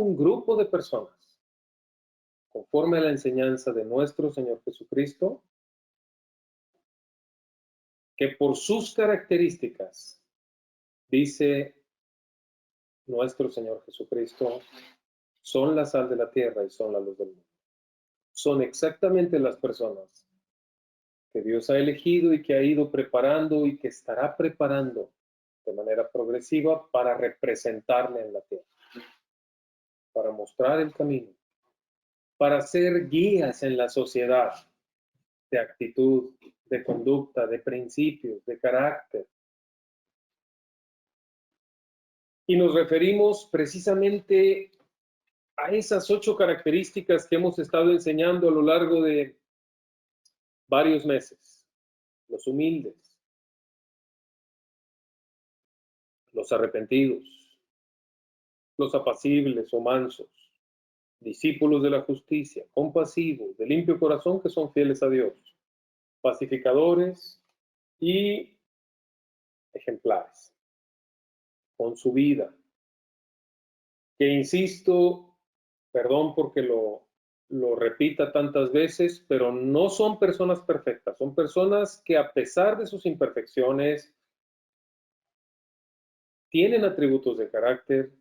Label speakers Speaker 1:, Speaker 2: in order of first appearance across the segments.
Speaker 1: un grupo de personas, conforme a la enseñanza de nuestro Señor Jesucristo, que por sus características, dice nuestro Señor Jesucristo, son la sal de la tierra y son la luz del mundo. Son exactamente las personas que Dios ha elegido y que ha ido preparando y que estará preparando de manera progresiva para representarle en la tierra, para mostrar el camino, para ser guías en la sociedad de actitud, de conducta, de principios, de carácter. Y nos referimos precisamente a esas 8 características que hemos estado enseñando a lo largo de varios meses. Los humildes, los arrepentidos, los apacibles o mansos, discípulos de la justicia, compasivos, de limpio corazón que son fieles a Dios, pacificadores y ejemplares, con su vida. Que insisto, perdón porque lo repita tantas veces, pero no son personas perfectas, son personas que a pesar de sus imperfecciones, tienen atributos de carácter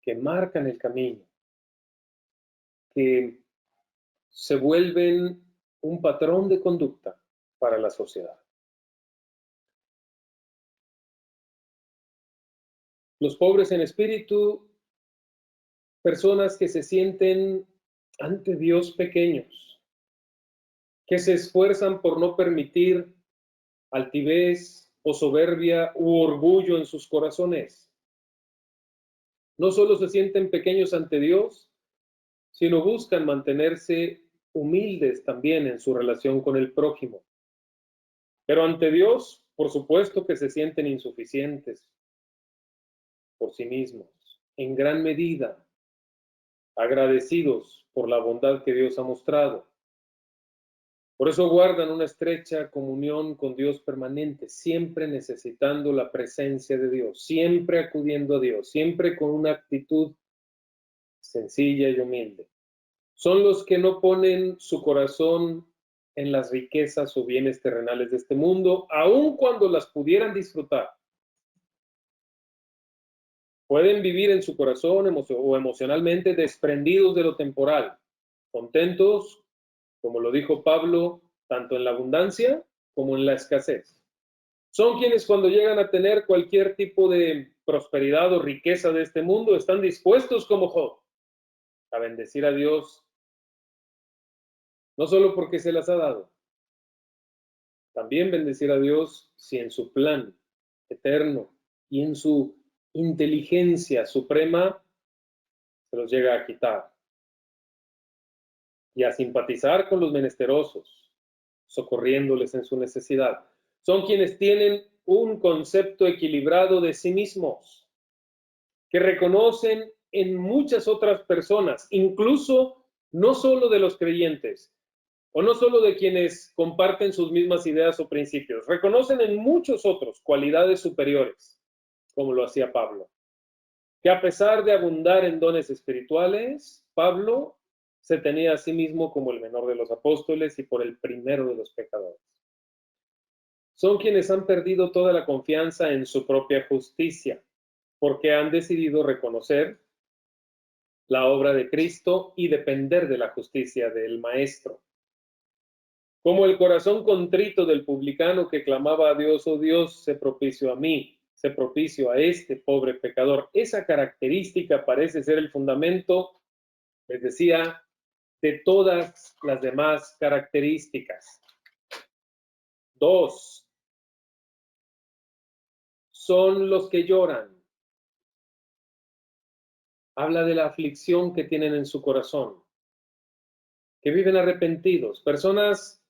Speaker 1: que marcan el camino, que se vuelven un patrón de conducta para la sociedad. Los pobres en espíritu, personas que se sienten ante Dios pequeños, que se esfuerzan por no permitir altivez o soberbia u orgullo en sus corazones. No solo se sienten pequeños ante Dios, sino buscan mantenerse humildes también en su relación con el prójimo. Pero ante Dios, por supuesto que se sienten insuficientes por sí mismos, en gran medida agradecidos por la bondad que Dios ha mostrado. Por eso guardan una estrecha comunión con Dios permanente, siempre necesitando la presencia de Dios, siempre acudiendo a Dios, siempre con una actitud sencilla y humilde. Son los que no ponen su corazón en las riquezas o bienes terrenales de este mundo, aun cuando las pudieran disfrutar. Pueden vivir en su corazón o emocionalmente desprendidos de lo temporal, contentos, como lo dijo Pablo, tanto en la abundancia como en la escasez. Son quienes cuando llegan a tener cualquier tipo de prosperidad o riqueza de este mundo, están dispuestos como Job a bendecir a Dios, no solo porque se las ha dado, también bendecir a Dios si en su plan eterno y en su inteligencia suprema se los llega a quitar. Y a simpatizar con los menesterosos, socorriéndoles en su necesidad. Son quienes tienen un concepto equilibrado de sí mismos, que reconocen en muchas otras personas, incluso no solo de los creyentes, o no solo de quienes comparten sus mismas ideas o principios, reconocen en muchos otros cualidades superiores, como lo hacía Pablo, que a pesar de abundar en dones espirituales, Pablo se tenía a sí mismo como el menor de los apóstoles y por el primero de los pecadores. Son quienes han perdido toda la confianza en su propia justicia, porque han decidido reconocer la obra de Cristo y depender de la justicia del Maestro. Como el corazón contrito del publicano que clamaba a Dios, oh Dios, sé propicio a mí, sé propicio a este pobre pecador. Esa característica parece ser el fundamento, les decía, de todas las demás características. 2. Son los que lloran. Habla de la aflicción que tienen en su corazón, que viven arrepentidos, personas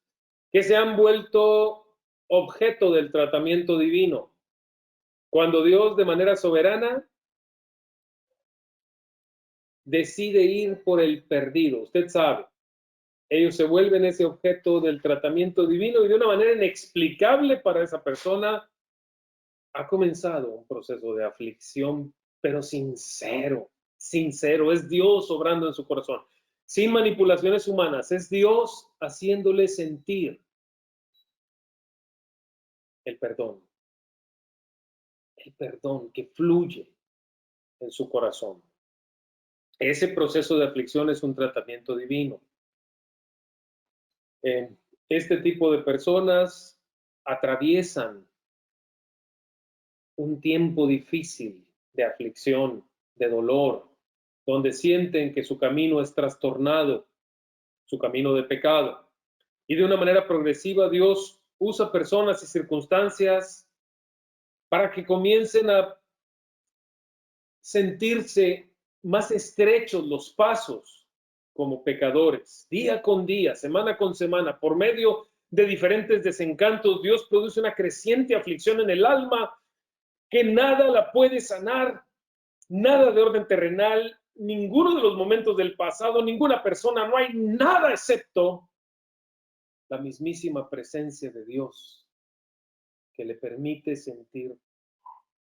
Speaker 1: que se han vuelto objeto del tratamiento divino. Cuando Dios de manera soberana decide ir por el perdido, usted sabe, ellos se vuelven ese objeto del tratamiento divino y de una manera inexplicable para esa persona ha comenzado un proceso de aflicción, pero sincero, sincero, es Dios obrando en su corazón, sin manipulaciones humanas, es Dios haciéndole sentir el perdón que fluye en su corazón. Ese proceso de aflicción es un tratamiento divino. Este tipo de personas atraviesan un tiempo difícil de aflicción, de dolor, donde sienten que su camino es trastornado, su camino de pecado. Y de una manera progresiva Dios usa personas y circunstancias para que comiencen a sentirse más estrechos los pasos como pecadores, día con día, semana con semana, por medio de diferentes desencantos. Dios produce una creciente aflicción en el alma que nada la puede sanar, nada de orden terrenal, ninguno de los momentos del pasado, ninguna persona, no hay nada excepto la mismísima presencia de Dios que le permite sentir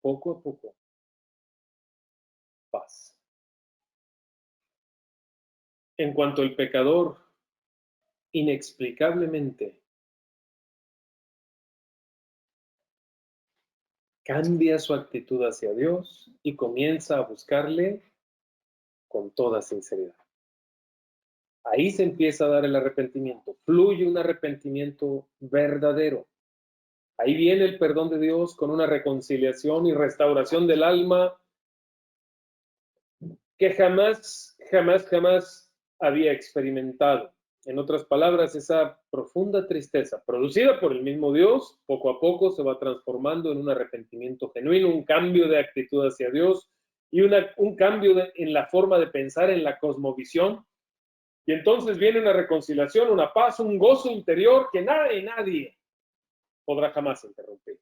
Speaker 1: poco a poco paz. En cuanto el pecador inexplicablemente cambia su actitud hacia Dios y comienza a buscarle con toda sinceridad. Ahí se empieza a dar el arrepentimiento, fluye un arrepentimiento verdadero. Ahí viene el perdón de Dios con una reconciliación y restauración del alma que jamás había experimentado. En otras palabras, esa profunda tristeza producida por el mismo Dios, poco a poco se va transformando en un arrepentimiento genuino, un cambio de actitud hacia Dios y un cambio en la forma de pensar, en la cosmovisión. Y entonces viene una reconciliación, una paz, un gozo interior que nada y nadie podrá jamás interrumpir.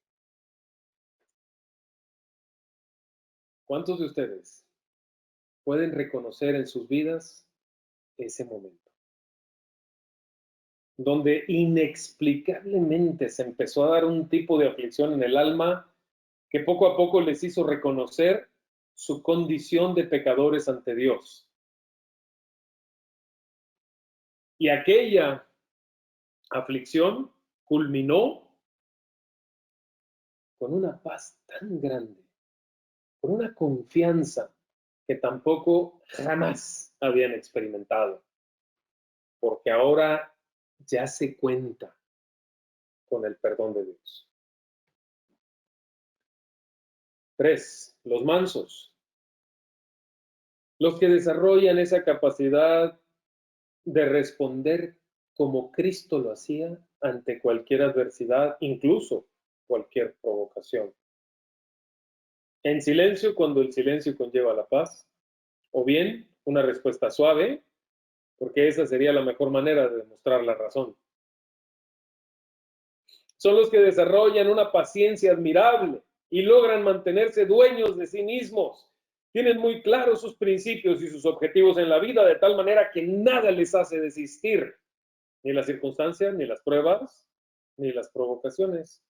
Speaker 1: ¿Cuántos de ustedes pueden reconocer en sus vidas ese momento donde inexplicablemente se empezó a dar un tipo de aflicción en el alma que poco a poco les hizo reconocer su condición de pecadores ante Dios? Y aquella aflicción culminó con una paz tan grande, con una confianza que tampoco jamás habían experimentado, porque ahora ya se cuenta con el perdón de Dios. 3. Los mansos. Los que desarrollan esa capacidad de responder como Cristo lo hacía ante cualquier adversidad, incluso cualquier provocación. En silencio, cuando el silencio conlleva la paz, o bien una respuesta suave, porque esa sería la mejor manera de demostrar la razón. Son los que desarrollan una paciencia admirable y logran mantenerse dueños de sí mismos. Tienen muy claros sus principios y sus objetivos en la vida, de tal manera que nada les hace desistir, ni las circunstancias, ni las pruebas, ni las provocaciones.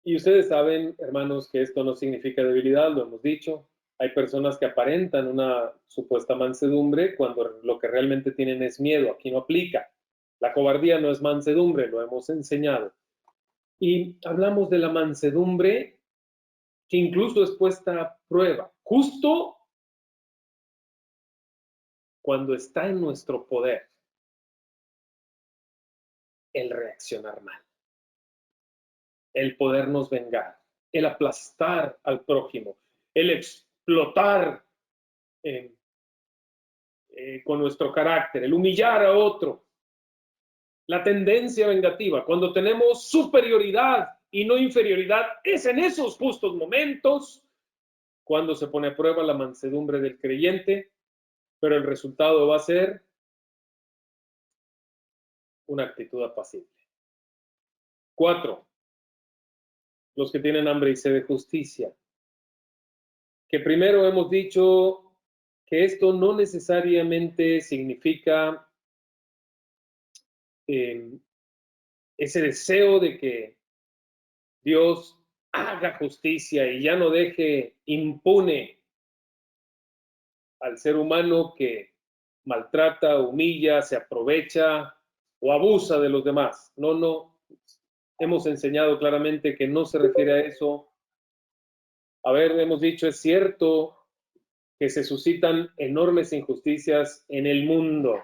Speaker 1: Y ustedes saben, hermanos, que esto no significa debilidad, lo hemos dicho. Hay personas que aparentan una supuesta mansedumbre cuando lo que realmente tienen es miedo. Aquí no aplica. La cobardía no es mansedumbre, lo hemos enseñado. Y hablamos de la mansedumbre que incluso es puesta a prueba, justo cuando está en nuestro poder el reaccionar mal, el podernos vengar, el aplastar al prójimo, el explotar con nuestro carácter, el humillar a otro, la tendencia vengativa. Cuando tenemos superioridad y no inferioridad, es en esos justos momentos cuando se pone a prueba la mansedumbre del creyente, pero el resultado va a ser una actitud apacible. 4. Los que tienen hambre y sed de justicia. Que primero hemos dicho que esto no necesariamente significa ese deseo de que Dios haga justicia y ya no deje impune al ser humano que maltrata, humilla, se aprovecha o abusa de los demás. No, no. Hemos enseñado claramente que no se refiere a eso. A ver, hemos dicho, es cierto que se suscitan enormes injusticias en el mundo,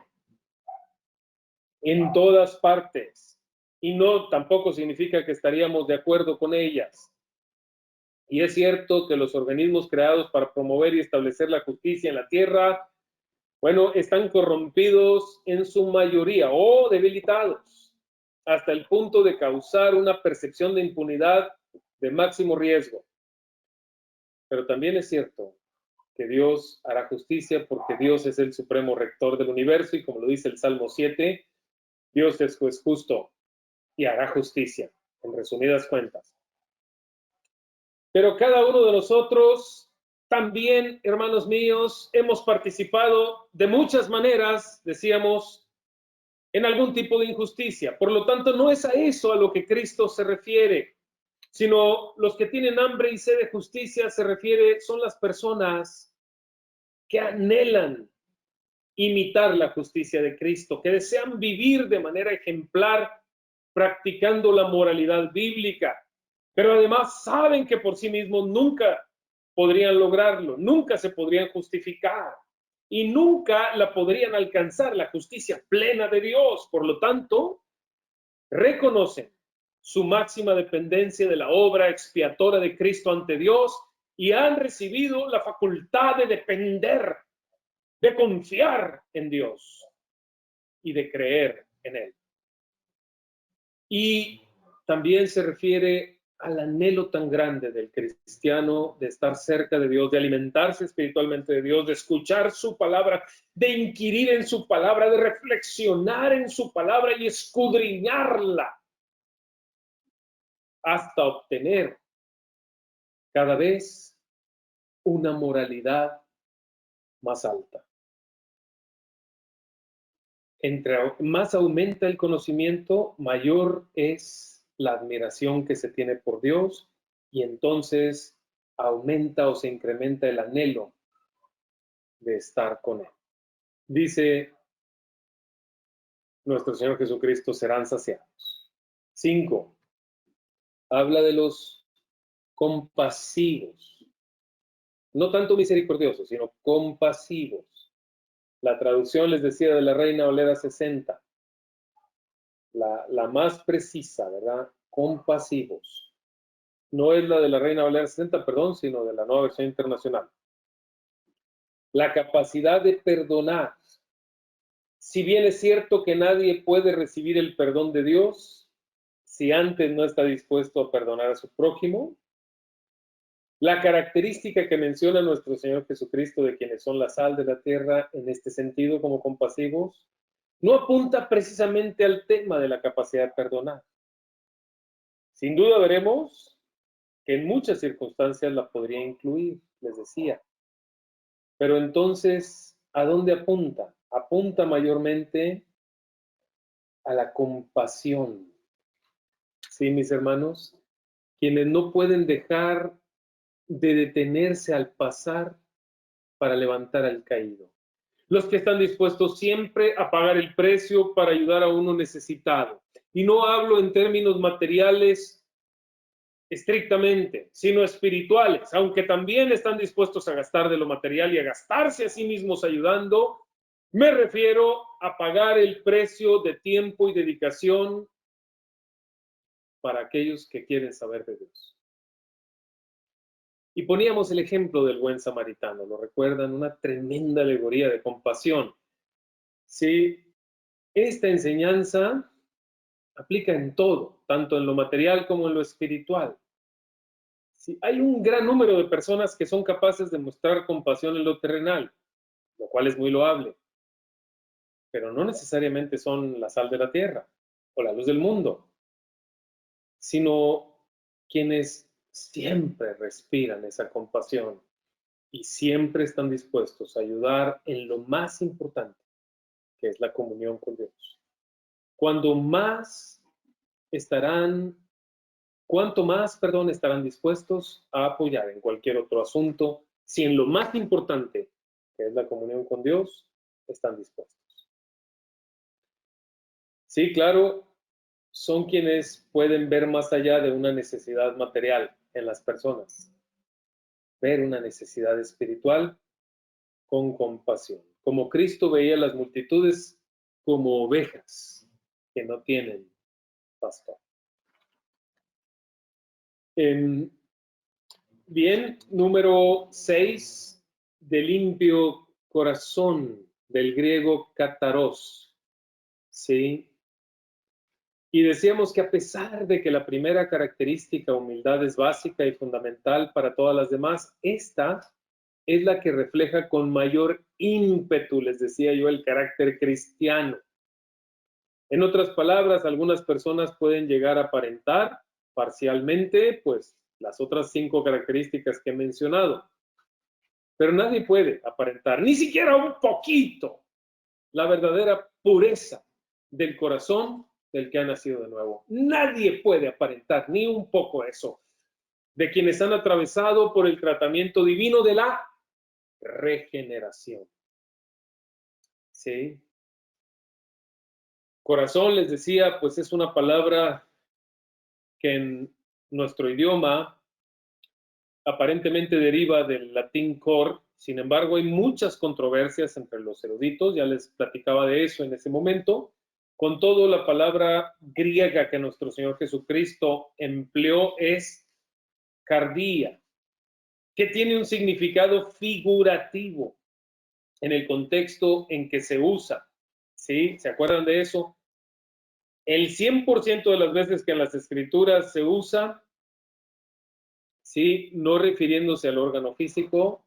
Speaker 1: en todas partes, y no tampoco significa que estaríamos de acuerdo con ellas. Y es cierto que los organismos creados para promover y establecer la justicia en la tierra, bueno, están corrompidos en su mayoría o debilitados hasta el punto de causar una percepción de impunidad de máximo riesgo. Pero también es cierto que Dios hará justicia porque Dios es el supremo rector del universo y como lo dice el Salmo 7, Dios es juez justo y hará justicia, en resumidas cuentas. Pero cada uno de nosotros también, hermanos míos, hemos participado de muchas maneras, decíamos, en algún tipo de injusticia. Por lo tanto, no es a eso a lo que Cristo se refiere, sino los que tienen hambre y sed de justicia se refiere, son las personas que anhelan imitar la justicia de Cristo, que desean vivir de manera ejemplar, practicando la moralidad bíblica, pero además saben que por sí mismos nunca podrían lograrlo, nunca se podrían justificar y nunca la podrían alcanzar, la justicia plena de Dios. Por lo tanto, reconocen su máxima dependencia de la obra expiatoria de Cristo ante Dios y han recibido la facultad de depender, de confiar en Dios y de creer en Él. Y también se refiere al anhelo tan grande del cristiano de estar cerca de Dios, de alimentarse espiritualmente de Dios, de escuchar su palabra, de inquirir en su palabra, de reflexionar en su palabra y escudriñarla hasta obtener cada vez una moralidad más alta. Entre más aumenta el conocimiento, mayor es la admiración que se tiene por Dios y entonces aumenta o se incrementa el anhelo de estar con Él. Dice nuestro Señor Jesucristo, serán saciados. 5. Habla de los compasivos. No tanto misericordiosos, sino compasivos. La traducción, les decía, de la Reina Valera 60. La más precisa, ¿verdad? Compasivos. No es la de la Reina Valera 60, perdón, sino de la Nueva Versión Internacional. La capacidad de perdonar. Si bien es cierto que nadie puede recibir el perdón de Dios si antes no está dispuesto a perdonar a su prójimo, la característica que menciona nuestro Señor Jesucristo de quienes son la sal de la tierra en este sentido como compasivos, no apunta precisamente al tema de la capacidad de perdonar. Sin duda veremos que en muchas circunstancias la podría incluir, les decía. Pero entonces, ¿a dónde apunta? Apunta mayormente a la compasión. Sí, mis hermanos, quienes no pueden dejar de detenerse al pasar para levantar al caído. Los que están dispuestos siempre a pagar el precio para ayudar a uno necesitado. Y no hablo en términos materiales estrictamente, sino espirituales, aunque también están dispuestos a gastar de lo material y a gastarse a sí mismos ayudando, me refiero a pagar el precio de tiempo y dedicación para aquellos que quieren saber de Dios. Y poníamos el ejemplo del buen samaritano, ¿lo recuerdan? Una tremenda alegoría de compasión. Sí, esta enseñanza aplica en todo, tanto en lo material como en lo espiritual. Sí, hay un gran número de personas que son capaces de mostrar compasión en lo terrenal, lo cual es muy loable, pero no necesariamente son la sal de la tierra o la luz del mundo, sino quienes siempre respiran esa compasión y siempre están dispuestos a ayudar en lo más importante, que es la comunión con Dios. Cuando más estarán ¿cuánto más, estarán dispuestos a apoyar en cualquier otro asunto si en lo más importante, que es la comunión con Dios, están dispuestos? Sí, claro, son quienes pueden ver más allá de una necesidad material en las personas, ver una necesidad espiritual con compasión. Como Cristo veía a las multitudes como ovejas que no tienen pastor. Bien, número 6, de limpio corazón, del griego kataros. ¿Sí? Y decíamos que a pesar de que la primera característica, humildad, es básica y fundamental para todas las demás, esta es la que refleja con mayor ímpetu, les decía yo, el carácter cristiano. En otras palabras, algunas personas pueden llegar a aparentar parcialmente, pues, las otras 5 características que he mencionado. Pero nadie puede aparentar, ni siquiera un poquito, la verdadera pureza del corazón del que ha nacido de nuevo. Nadie puede aparentar ni un poco eso, de quienes han atravesado por el tratamiento divino de la regeneración. ¿Sí? Corazón, les decía, pues es una palabra que en nuestro idioma aparentemente deriva del latín cor. Sin embargo, hay muchas controversias entre los eruditos, ya les platicaba de eso en ese momento. Con todo, la palabra griega que nuestro Señor Jesucristo empleó es cardia, que tiene un significado figurativo en el contexto en que se usa. ¿Sí? ¿Se acuerdan de eso? El 100% de las veces que en las escrituras se usa, ¿sí?, no refiriéndose al órgano físico,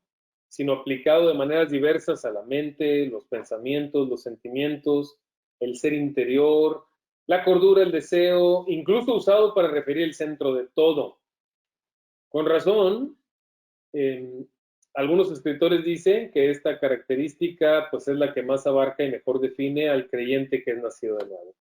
Speaker 1: sino aplicado de maneras diversas a la mente, los pensamientos, los sentimientos, el ser interior, la cordura, el deseo, incluso usado para referir el centro de todo. Con razón, algunos escritores dicen que esta característica pues es la que más abarca y mejor define al creyente que es nacido de nuevo.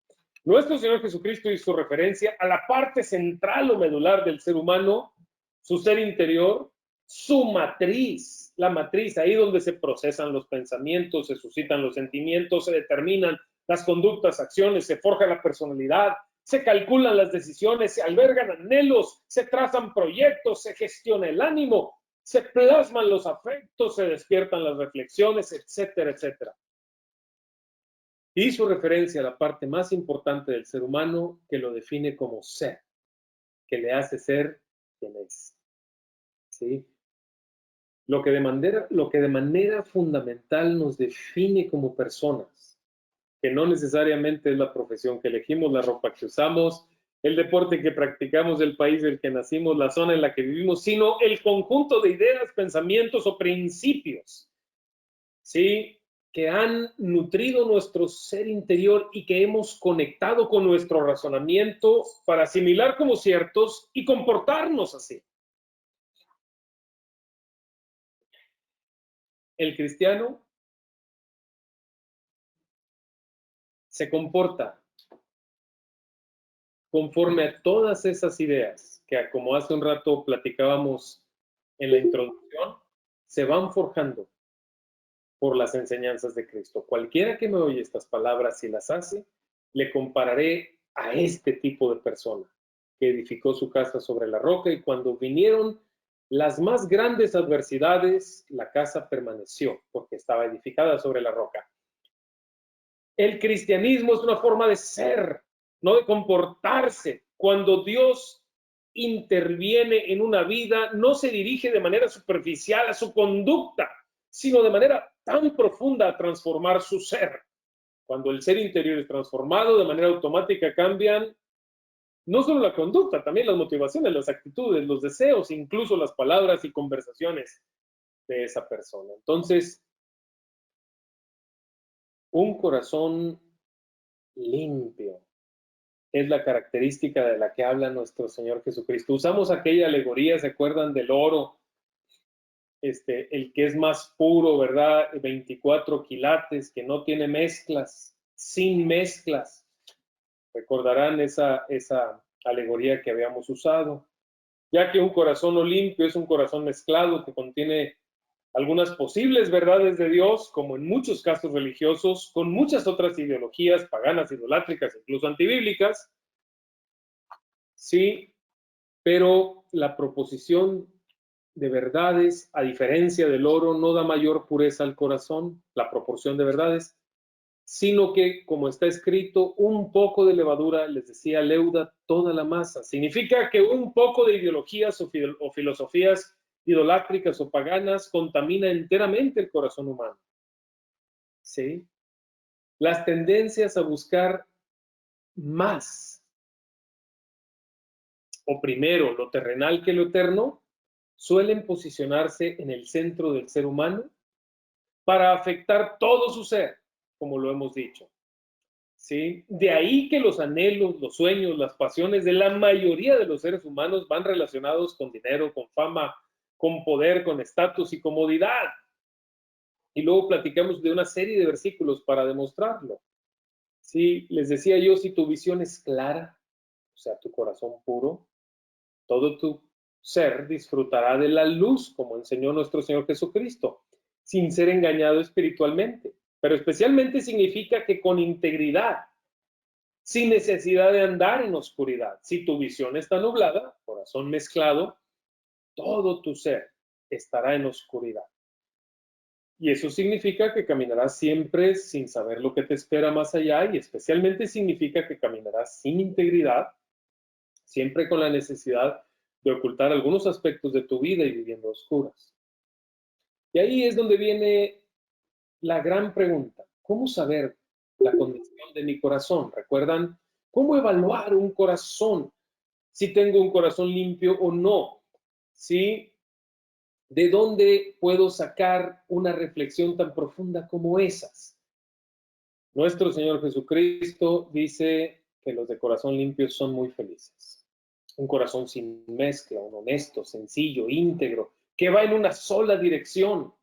Speaker 1: Nuestro Señor Jesucristo hizo referencia a la parte central o medular del ser humano, su ser interior, su matriz, la matriz, ahí donde se procesan los pensamientos, se suscitan los sentimientos, se determinan las conductas, acciones, se forja la personalidad, se calculan las decisiones, se albergan anhelos, se trazan proyectos, se gestiona el ánimo, se plasman los afectos, se despiertan las reflexiones, etcétera, etcétera. Hizo referencia a la parte más importante del ser humano que lo define como ser, que le hace ser quien es. ¿Sí? Lo que de manera fundamental nos define como personas, que no necesariamente es la profesión que elegimos, la ropa que usamos, el deporte que practicamos, el país del que nacimos, la zona en la que vivimos, sino el conjunto de ideas, pensamientos o principios, ¿sí?, que han nutrido nuestro ser interior y que hemos conectado con nuestro razonamiento para asimilar como ciertos y comportarnos así. El cristiano se comporta conforme a todas esas ideas que, como hace un rato platicábamos en la introducción, se van forjando por las enseñanzas de Cristo. Cualquiera que me oye estas palabras y las hace, le compararé a este tipo de persona que edificó su casa sobre la roca, y cuando vinieron las más grandes adversidades, la casa permaneció porque estaba edificada sobre la roca. El cristianismo es una forma de ser, no de comportarse. Cuando Dios interviene en una vida, no se dirige de manera superficial a su conducta, sino de manera tan profunda a transformar su ser. Cuando el ser interior es transformado, de manera automática cambian no solo la conducta, también las motivaciones, las actitudes, los deseos, incluso las palabras y conversaciones de esa persona. Entonces, un corazón limpio es la característica de la que habla nuestro Señor Jesucristo. Usamos aquella alegoría, ¿se acuerdan del oro? El que es más puro, ¿verdad? 24 quilates, que no tiene mezclas, sin mezclas. Recordarán esa alegoría que habíamos usado, ya que un corazón no limpio es un corazón mezclado que contiene algunas posibles verdades de Dios, como en muchos casos religiosos, con muchas otras ideologías paganas, idolátricas, incluso antibíblicas, sí, pero la proposición de verdades, a diferencia del oro, no da mayor pureza al corazón, la proporción de verdades, sino que, como está escrito, un poco de levadura, les decía, leuda toda la masa. Significa que un poco de ideologías o filosofías idolátricas o paganas contamina enteramente el corazón humano. ¿Sí? Las tendencias a buscar más, o primero lo terrenal que lo eterno, suelen posicionarse en el centro del ser humano para afectar todo su ser, como lo hemos dicho. ¿Sí? De ahí que los anhelos, los sueños, las pasiones de la mayoría de los seres humanos van relacionados con dinero, con fama, con poder, con estatus y comodidad. Y luego platicamos de una serie de versículos para demostrarlo. Sí, les decía yo, si tu visión es clara, o sea, tu corazón puro, todo tu ser disfrutará de la luz, como enseñó nuestro Señor Jesucristo, sin ser engañado espiritualmente. Pero especialmente significa que con integridad, sin necesidad de andar en oscuridad. Si tu visión está nublada, corazón mezclado, todo tu ser estará en oscuridad. Y eso significa que caminarás siempre sin saber lo que te espera más allá, y especialmente significa que caminarás sin integridad, siempre con la necesidad de ocultar algunos aspectos de tu vida y viviendo a oscuras. Y ahí es donde viene la gran pregunta: ¿cómo saber la condición de mi corazón? ¿Recuerdan? ¿Cómo evaluar un corazón? Si tengo un corazón limpio o no. ¿Sí? ¿De dónde puedo sacar una reflexión tan profunda como esas? Nuestro Señor Jesucristo dice que los de corazón limpio son muy felices. Un corazón sin mezcla, un honesto, sencillo, íntegro, que va en una sola dirección.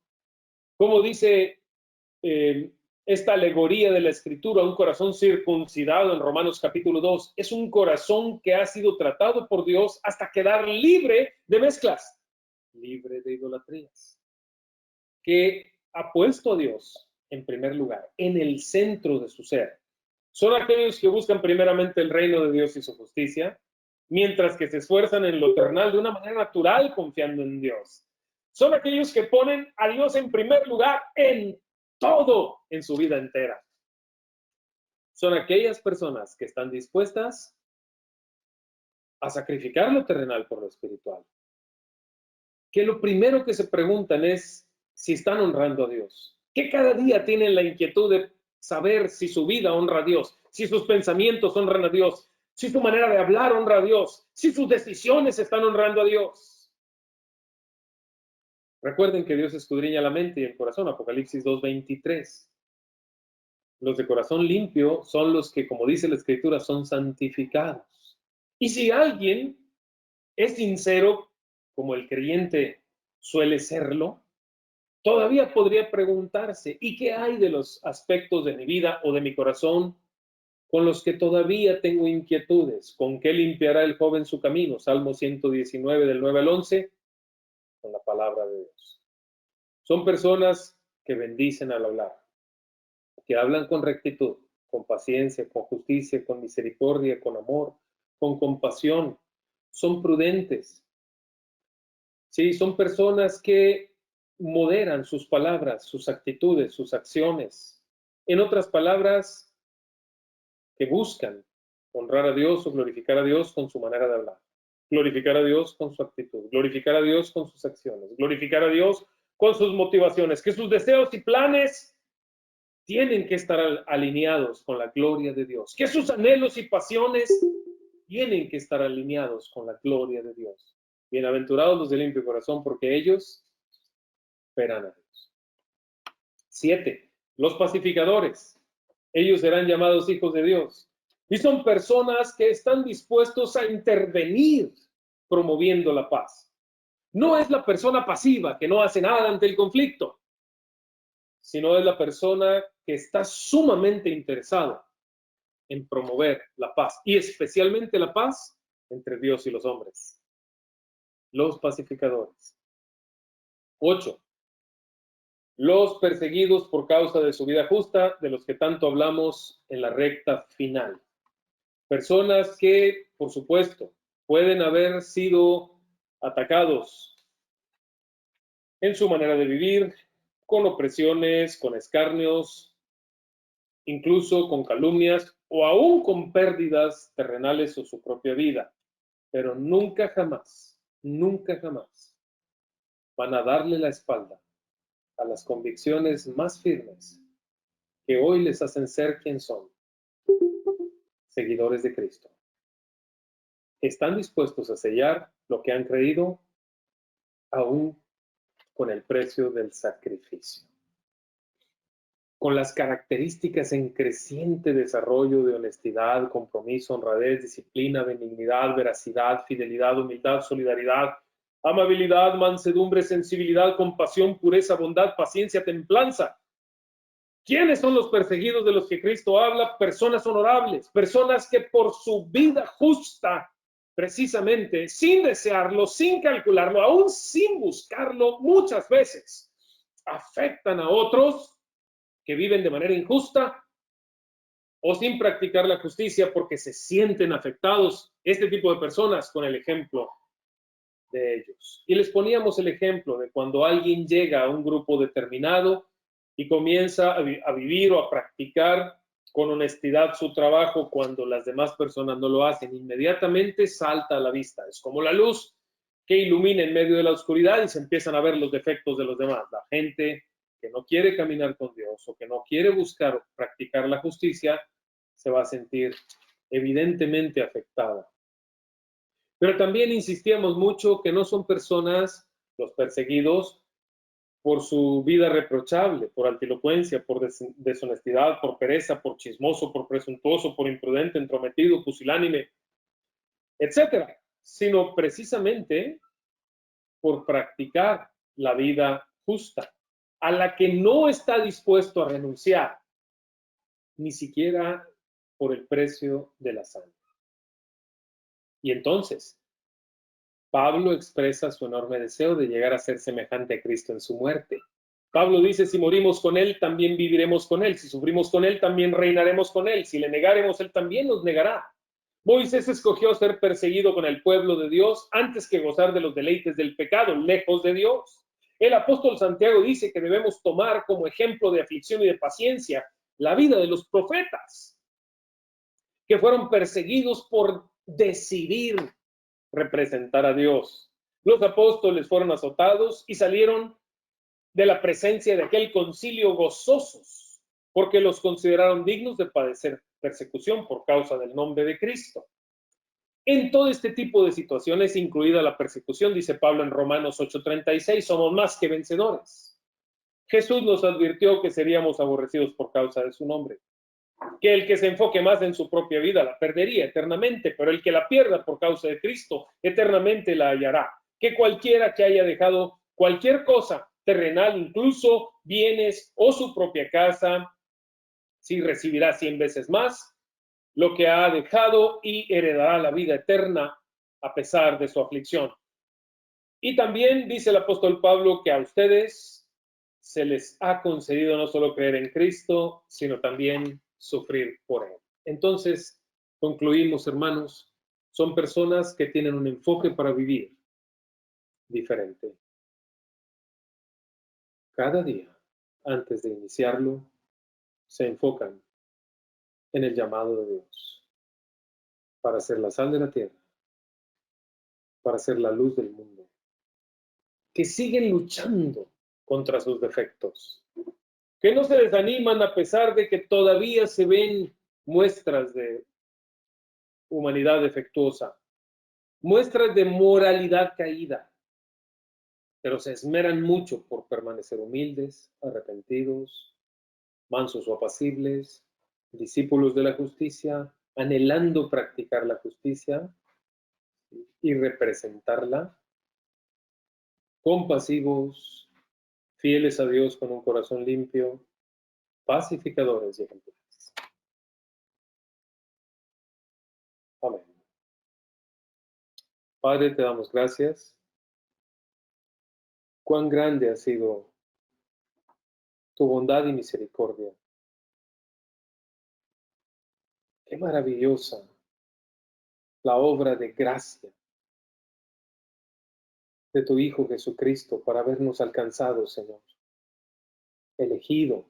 Speaker 1: Como dice esta alegoría de la Escritura, un corazón circuncidado en Romanos capítulo 2, es un corazón que ha sido tratado por Dios hasta quedar libre de mezclas, libre de idolatrías, que ha puesto a Dios en primer lugar, en el centro de su ser. Son aquellos que buscan primeramente el reino de Dios y su justicia, mientras que se esfuerzan en lo terrenal de una manera natural, confiando en Dios. Son aquellos que ponen a Dios en primer lugar en todo en su vida entera. Son aquellas personas que están dispuestas a sacrificar lo terrenal por lo espiritual. Que lo primero que se preguntan es si están honrando a Dios. Que cada día tienen la inquietud de saber si su vida honra a Dios, si sus pensamientos honran a Dios, si su manera de hablar honra a Dios, si sus decisiones están honrando a Dios. Recuerden que Dios escudriña la mente y el corazón, Apocalipsis 2:23. Los de corazón limpio son los que, como dice la Escritura, son santificados. Y si alguien es sincero, como el creyente suele serlo, todavía podría preguntarse: ¿y qué hay de los aspectos de mi vida o de mi corazón con los que todavía tengo inquietudes? ¿Con qué limpiará el joven su camino? Salmo 119, del 9 al 11, con la palabra de Dios. Son personas que bendicen al hablar, que hablan con rectitud, con paciencia, con justicia, con misericordia, con amor, con compasión. Son prudentes. Sí, son personas que moderan sus palabras, sus actitudes, sus acciones. En otras palabras, que buscan honrar a Dios o glorificar a Dios con su manera de hablar, glorificar a Dios con su actitud, glorificar a Dios con sus acciones, glorificar a Dios con sus motivaciones, que sus deseos y planes tienen que estar alineados con la gloria de Dios, que sus anhelos y pasiones tienen que estar alineados con la gloria de Dios. Bienaventurados los de limpio corazón, porque ellos verán a Dios. 7. Los pacificadores. Ellos serán llamados hijos de Dios. Y son personas que están dispuestos a intervenir promoviendo la paz. No es la persona pasiva que no hace nada ante el conflicto, sino es la persona que está sumamente interesada en promover la paz, y especialmente la paz entre Dios y los hombres. Los pacificadores. 8. Los perseguidos por causa de su vida justa, de los que tanto hablamos en la recta final. Personas que, por supuesto, pueden haber sido atacados en su manera de vivir, con opresiones, con escarnios, incluso con calumnias o aún con pérdidas terrenales o su propia vida. Pero nunca jamás van a darle la espalda a las convicciones más firmes que hoy les hacen ser quien son, seguidores de Cristo. Están dispuestos a sellar lo que han creído, aún con el precio del sacrificio. Con las características en creciente desarrollo de honestidad, compromiso, honradez, disciplina, benignidad, veracidad, fidelidad, humildad, solidaridad, amabilidad, mansedumbre, sensibilidad, compasión, pureza, bondad, paciencia, templanza. ¿Quiénes son los perseguidos de los que Cristo habla? Personas honorables, personas que por su vida justa, precisamente, sin desearlo, sin calcularlo, aún sin buscarlo, muchas veces afectan a otros que viven de manera injusta o sin practicar la justicia porque se sienten afectados, este tipo de personas, con el ejemplo de ellos. Y les poníamos el ejemplo de cuando alguien llega a un grupo determinado y comienza a vivir o a practicar con honestidad su trabajo cuando las demás personas no lo hacen, inmediatamente salta a la vista. Es como la luz que ilumina en medio de la oscuridad y se empiezan a ver los defectos de los demás. La gente que no quiere caminar con Dios o que no quiere buscar o practicar la justicia se va a sentir evidentemente afectada. Pero también insistíamos mucho que no son personas, los perseguidos, por su vida reprochable, por altilocuencia, por deshonestidad, por pereza, por chismoso, por presuntuoso, por imprudente, entrometido, pusilánime, etcétera, sino precisamente por practicar la vida justa, a la que no está dispuesto a renunciar, ni siquiera por el precio de la sangre. Y entonces, Pablo expresa su enorme deseo de llegar a ser semejante a Cristo en su muerte. Pablo dice, si morimos con Él, también viviremos con Él. Si sufrimos con Él, también reinaremos con Él. Si le negaremos, Él también nos negará. Moisés escogió ser perseguido con el pueblo de Dios antes que gozar de los deleites del pecado, lejos de Dios. El apóstol Santiago dice que debemos tomar como ejemplo de aflicción y de paciencia la vida de los profetas, que fueron perseguidos por decidir representar a Dios. Los apóstoles fueron azotados y salieron de la presencia de aquel concilio gozosos, porque los consideraron dignos de padecer persecución por causa del nombre de Cristo. En todo este tipo de situaciones, incluida la persecución, dice Pablo en Romanos 8:36, somos más que vencedores. Jesús nos advirtió que seríamos aborrecidos por causa de su nombre, que el que se enfoque más en su propia vida la perdería eternamente, pero el que la pierda por causa de Cristo eternamente la hallará. Que cualquiera que haya dejado cualquier cosa terrenal, incluso bienes o su propia casa, sí recibirá 100 veces más lo que ha dejado y heredará la vida eterna a pesar de su aflicción. Y también dice el apóstol Pablo que a ustedes se les ha concedido no solo creer en Cristo, sino también sufrir por Él. Entonces, concluimos, hermanos, son personas que tienen un enfoque para vivir diferente. Cada día, antes de iniciarlo, se enfocan en el llamado de Dios para ser la sal de la tierra, para ser la luz del mundo, que siguen luchando contra sus defectos, que no se desaniman a pesar de que todavía se ven muestras de humanidad defectuosa, muestras de moralidad caída, pero se esmeran mucho por permanecer humildes, arrepentidos, mansos o apacibles, discípulos de la justicia, anhelando practicar la justicia y representarla, compasivos, fieles a Dios con un corazón limpio, pacificadores y ejemplares. Amén. Padre, te damos gracias. Cuán grande ha sido tu bondad y misericordia. Qué maravillosa la obra de gracia de tu Hijo Jesucristo para habernos alcanzado, Señor, elegido,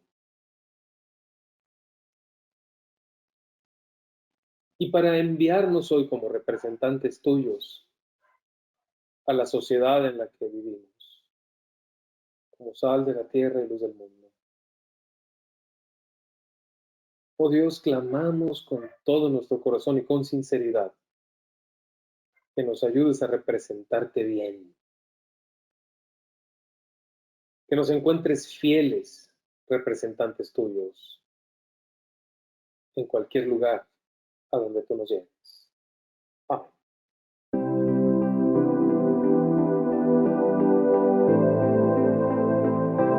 Speaker 1: y para enviarnos hoy como representantes tuyos a la sociedad en la que vivimos, como sal de la tierra y luz del mundo. Oh Dios, clamamos con todo nuestro corazón y con sinceridad que nos ayudes a representarte bien, que nos encuentres fieles representantes tuyos en cualquier lugar a donde tú nos lleves.